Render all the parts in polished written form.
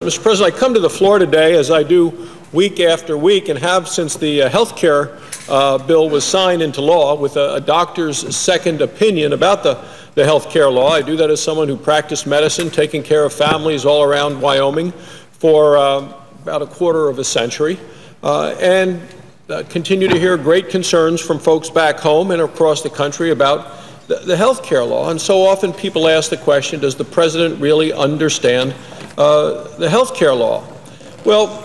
Mr. President, I come to the floor today, as I do week after week, and have since the health care bill was signed into law, with a doctor's second opinion about the health care law. I do that as someone who practiced medicine, taking care of families all around Wyoming for about a quarter of a century, and continue to hear great concerns from folks back home and across the country about the health care law. And so often people ask the question, does the president really understand the health care law? Well,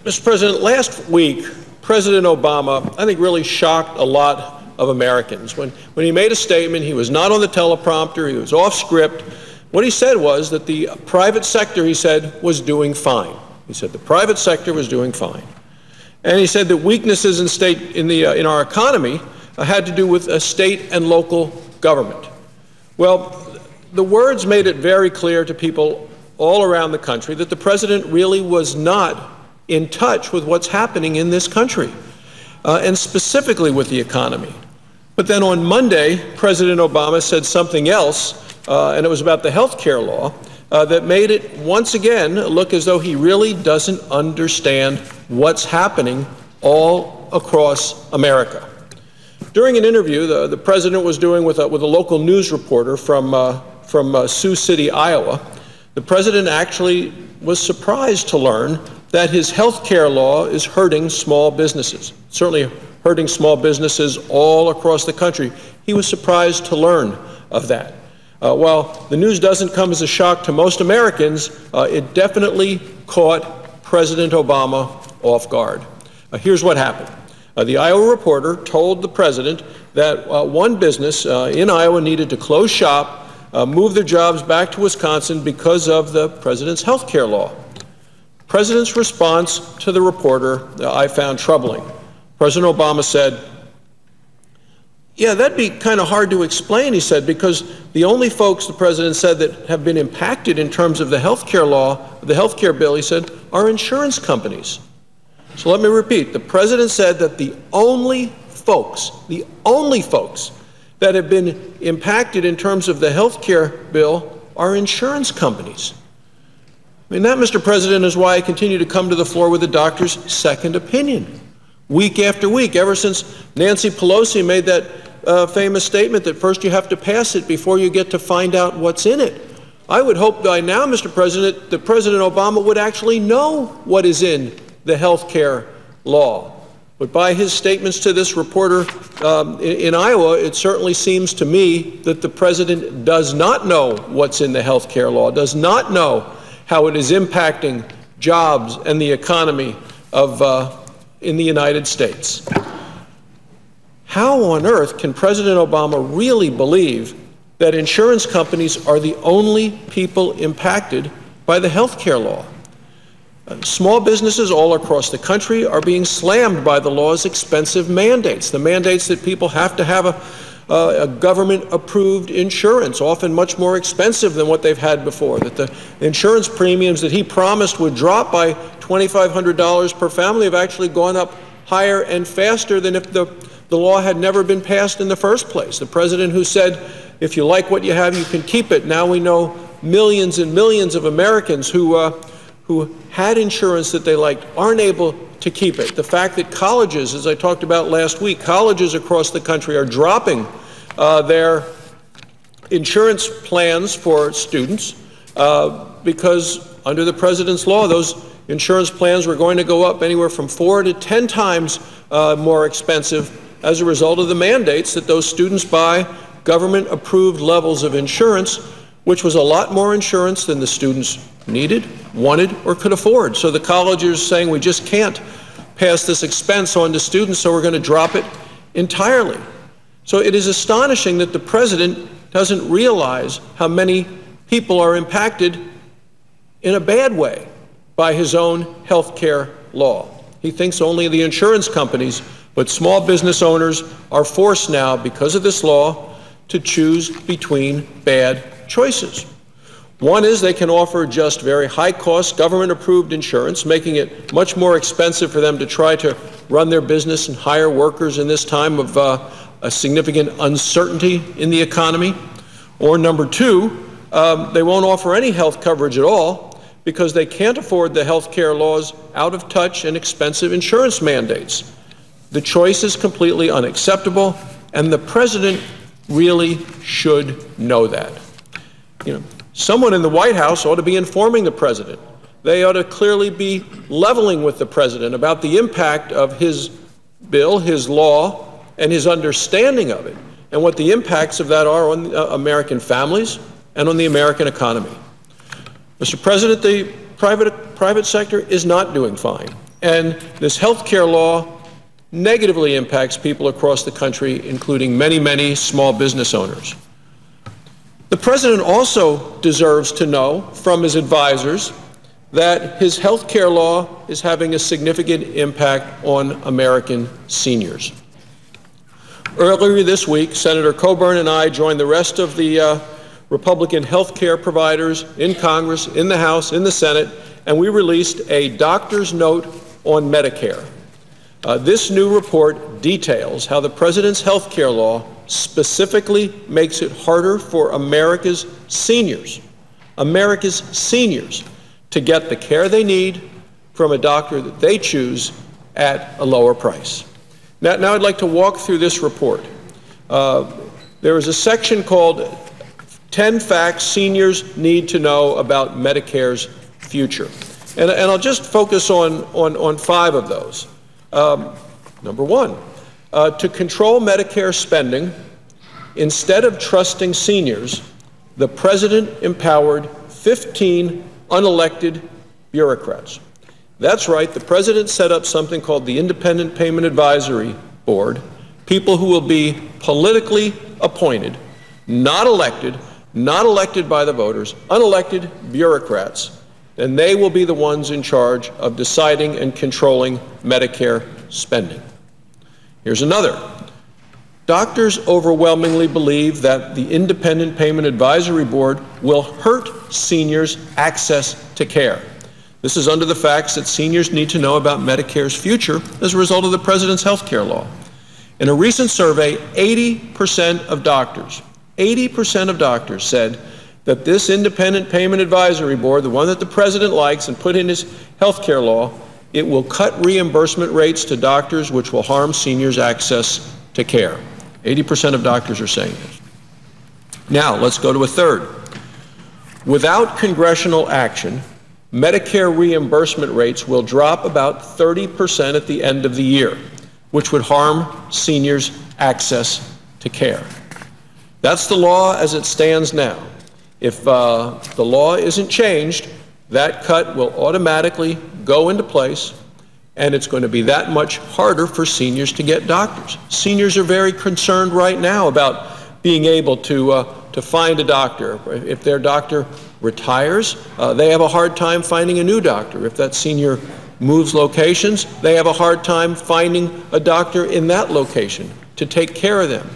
Mr. President, last week, President Obama, I think, really shocked a lot of Americans. When he made a statement, he was not on the teleprompter, he was off script. What he said was that the private sector, he said, was doing fine. He said the private sector was doing fine. And he said that weaknesses in our economy had to do with a state and local government. Well, the words made it very clear to people all around the country that the president really was not in touch with what's happening in this country, and specifically with the economy. But then on Monday, President Obama said something else, and it was about the health care law, that made it once again look as though he really doesn't understand what's happening all across America. During an interview the president was doing with a local news reporter from Sioux City, Iowa, the president actually was surprised to learn that his health care law is hurting small businesses, certainly hurting small businesses all across the country. He was surprised to learn of that. While the news doesn't come as a shock to most Americans, it definitely caught President Obama off guard. Here's what happened. The Iowa reporter told the president that one business in Iowa needed to close shop, move their jobs back to Wisconsin because of the president's health care law. The president's response to the reporter I found troubling. President Obama said, "Yeah, that'd be kind of hard to explain," he said, "because the only folks," the president said, "that have been impacted in terms of the health care law, the health care bill," he said, "are insurance companies." So let me repeat. The president said that the only folks that have been impacted in terms of the health care bill are insurance companies. I mean, that, Mr. President, is why I continue to come to the floor with the doctor's second opinion, week after week, ever since Nancy Pelosi made that famous statement that first you have to pass it before you get to find out what's in it. I would hope by now, Mr. President, that President Obama would actually know what is in the health care law. But by his statements to this reporter in Iowa, it certainly seems to me that the president does not know what's in the health care law, does not know how it is impacting jobs and the economy in the United States. How on earth can President Obama really believe that insurance companies are the only people impacted by the health care law? Small businesses all across the country are being slammed by the law's expensive mandates, the mandates that people have to have a government-approved insurance, often much more expensive than what they've had before, that the insurance premiums that he promised would drop by $2,500 per family have actually gone up higher and faster than if the law had never been passed in the first place. The president who said, if you like what you have, you can keep it. Now we know millions and millions of Americans who had insurance that they liked aren't able to keep it. The fact that colleges, as I talked about last week, colleges across the country are dropping their insurance plans for students because under the president's law, those insurance plans were going to go up anywhere from 4 to 10 times more expensive as a result of the mandates that those students buy government-approved levels of insurance, which was a lot more insurance than the students needed, wanted, or could afford. So the colleges are saying, we just can't pass this expense on to students, so we're going to drop it entirely. So it is astonishing that the president doesn't realize how many people are impacted in a bad way by his own health care law. He thinks only the insurance companies, but small business owners are forced now, because of this law, to choose between bad choices. One is they can offer just very high-cost, government-approved insurance, making it much more expensive for them to try to run their business and hire workers in this time of a significant uncertainty in the economy. Or number two, they won't offer any health coverage at all, because they can't afford the health care law's out-of-touch and expensive insurance mandates. The choice is completely unacceptable, and the president really should know that. Someone in the White House ought to be informing the president. They ought to clearly be leveling with the president about the impact of his bill, his law, and his understanding of it, and what the impacts of that are on American families and on the American economy. Mr. President, the private sector is not doing fine, and this health care law negatively impacts people across the country, including many, many small business owners. The president also deserves to know from his advisors that his health care law is having a significant impact on American seniors. Earlier this week, Senator Coburn and I joined the rest of the Republican health care providers in Congress, in the House, in the Senate, and we released a doctor's note on Medicare. This new report details how the president's health care law specifically makes it harder for America's seniors to get the care they need from a doctor that they choose at a lower price. Now I'd like to walk through this report. There is a section called 10 Facts Seniors Need to Know About Medicare's Future. And I'll just focus on 5 of those. Number 1, to control Medicare spending, instead of trusting seniors, the president empowered 15 unelected bureaucrats. That's right, the president set up something called the Independent Payment Advisory Board, people who will be politically appointed, not elected by the voters, unelected bureaucrats, and they will be the ones in charge of deciding and controlling Medicare spending. Here's another. Doctors overwhelmingly believe that the Independent Payment Advisory Board will hurt seniors' access to care. This is under the facts that seniors need to know about Medicare's future as a result of the president's health care law. In a recent survey, 80% of doctors said that this Independent Payment Advisory Board, the one that the president likes and put in his health care law, it will cut reimbursement rates to doctors, which will harm seniors' access to care. 80% of doctors are saying this. Now, let's go to a third. Without congressional action, Medicare reimbursement rates will drop about 30% at the end of the year, which would harm seniors' access to care. That's the law as it stands now. If the law isn't changed, that cut will automatically go into place, and it's going to be that much harder for seniors to get doctors. Seniors are very concerned right now about being able to find a doctor. If their doctor retires, they have a hard time finding a new doctor. If that senior moves locations, they have a hard time finding a doctor in that location to take care of them.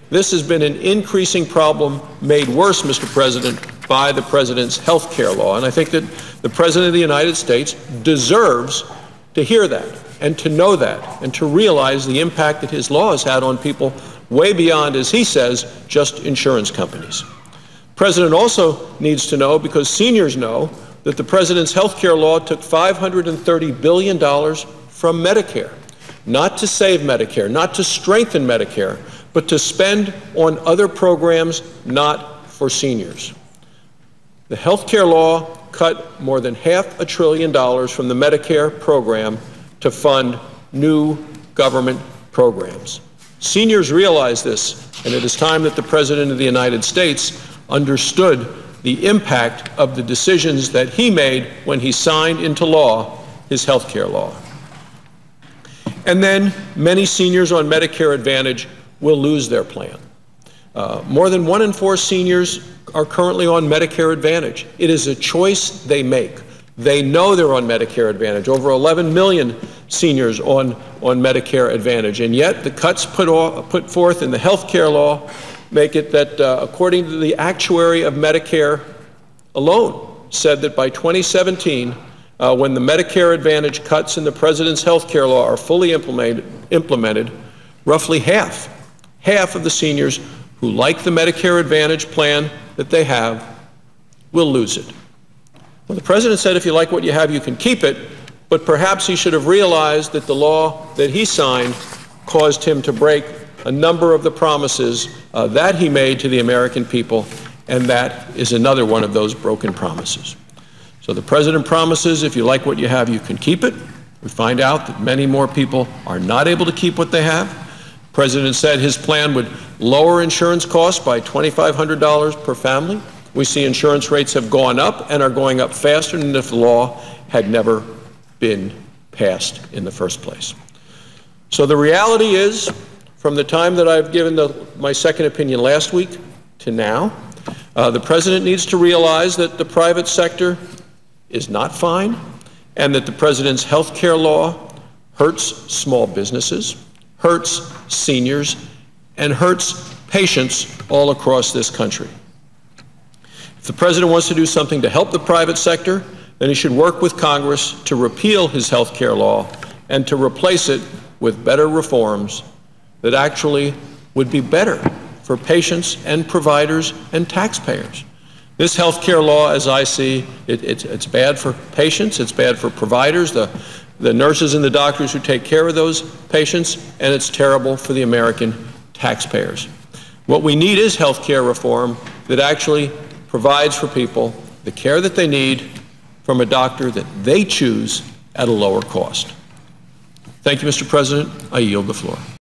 This has been an increasing problem made worse, Mr. President, by the president's health care law. And I think that the President of the United States deserves to hear that and to know that and to realize the impact that his law has had on people way beyond, as he says, just insurance companies. The President also needs to know, because seniors know, that the president's health care law took $530 billion from Medicare, not to save Medicare, not to strengthen Medicare, but to spend on other programs not for seniors. The health care law cut more than $500 billion from the Medicare program to fund new government programs. Seniors realize this, and it is time that the President of the United States understood the impact of the decisions that he made when he signed into law his health care law. And then many seniors on Medicare Advantage will lose their plan. More than 1 in 4 seniors are currently on Medicare Advantage. It is a choice they make. They know they're on Medicare Advantage. Over 11 million seniors on Medicare Advantage. And yet the cuts put forth in the health care law make it that, according to the actuary of Medicare alone, said that by 2017, when the Medicare Advantage cuts in the president's health care law are fully implemented, roughly half of the seniors who like the Medicare Advantage plan that they have will lose it. Well, the President said if you like what you have, you can keep it, but perhaps he should have realized that the law that he signed caused him to break a number of the promises that he made to the American people, and that is another one of those broken promises. So the President promises if you like what you have, you can keep it. We find out that many more people are not able to keep what they have. The President said his plan would lower insurance costs by $2,500 per family. We see insurance rates have gone up and are going up faster than if the law had never been passed in the first place. So the reality is, from the time that I've given my second opinion last week to now, the President needs to realize that the private sector is not fine, and that the President's health care law hurts small businesses, hurts seniors, and hurts patients all across this country. If the President wants to do something to help the private sector, then he should work with Congress to repeal his health care law and to replace it with better reforms that actually would be better for patients and providers and taxpayers. This health care law, as I see it, it's bad for patients, it's bad for providers, the nurses and the doctors who take care of those patients, and it's terrible for the American taxpayers. What we need is health care reform that actually provides for people the care that they need from a doctor that they choose at a lower cost. Thank you, Mr. President. I yield the floor.